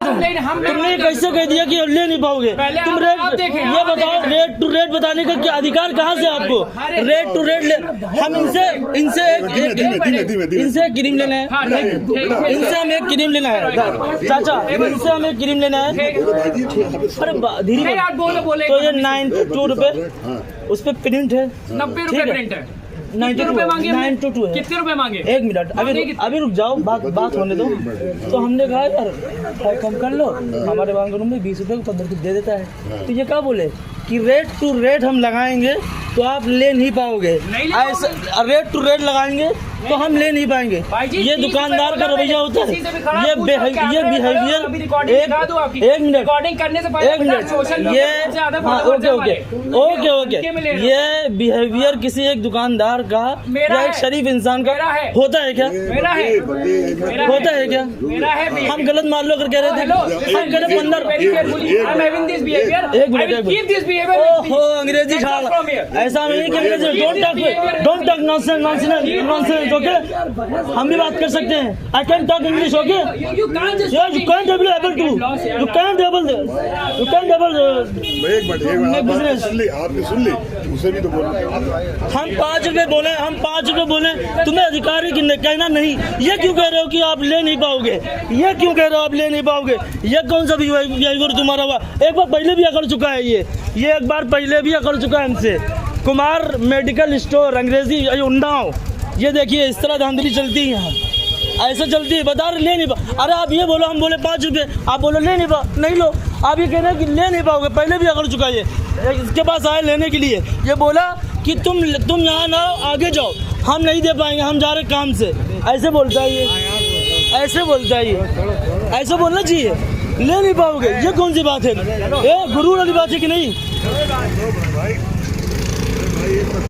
तुमने कैसे कह दिया कि ले नहीं पाओगे? तुम रेट ये बताओ, रेट टू रेट बताने का क्या अधिकार कहाँ से आपको? रेट टू रेट हम इनसे क्रीम लेना है, इनसे हमें क्रीम लेना है चाचा, इनसे हमें क्रीम लेना है। अरे धीरे तो ये 92 रुपए उस पर प्रिंट है, 90 रुपए प्रिंट है। 92 मांगे 92 है। कितने रुपए मांगे? एक मिनट अभी रुक जाओ, बात होने दो। तो हमने कहा यार कम कर लो, हमारे रूम में 20 रुपए को 15 दे देता है। तो ये क्या बोले कि रेट टू रेट हम लगाएंगे तो आप ले नहीं पाओगे, ऐसा रेट टू रेट लगाएंगे तो हम ले नहीं पाएंगे। ये दुकानदार का रवैया होता है, ये बिहेवियर। एक मिनट ओके ये बिहेवियर किसी एक दुकानदार का या एक शरीफ इंसान का होता है क्या? होता है क्या? हम गलत मान लो अगर कह रहे थे, हम गलत 15 ओहो अंग्रेजी छाड़, ऐसा नहीं कि डोंट टॉक नॉनसेंस ओके। हम भी बात कर सकते हैं। I can talk English okay. You can't able business. आपने सुन ली, उसे भी तो बोलना। हम 5 रुपए बोले, तुम्हें अधिकार है कि कहना नहीं। ये क्यों कह रहे हो कि आप ले नहीं पाओगे? ये क्यों कह रहे हो आप ले नहीं पाओगे? ये कौन सा बिहेवियर तुम्हारा हुआ? एक बार पहले भी अकड़ चुका है ये एक बार पहले भी अकड़ चुका है हमसे। कुमार मेडिकल स्टोर अंग्रेजी उन्नाव, ये देखिए इस तरह धांधली चलती है यहाँ, ऐसे चलती है। बता रहे ले नहीं पा। अरे आप ये बोलो, हम बोले 5 रुपए, आप बोलो ले नहीं पा, नहीं लो। आप ये कह रहे हैं कि ले नहीं पाओगे, पहले भी अकड़ चुका है ये। इसके पास आए लेने के लिए, ये बोला कि तुम यहाँ ना आगे जाओ, हम नहीं दे पाएंगे, हम जा रहे काम से। ऐसे बोलता है ये, ऐसे बोलता है ये, ऐसे बोलना चाहिए। ले नहीं पाओगे, ये कौन सी बात है? ये गुरूर वाली बात है कि नहीं?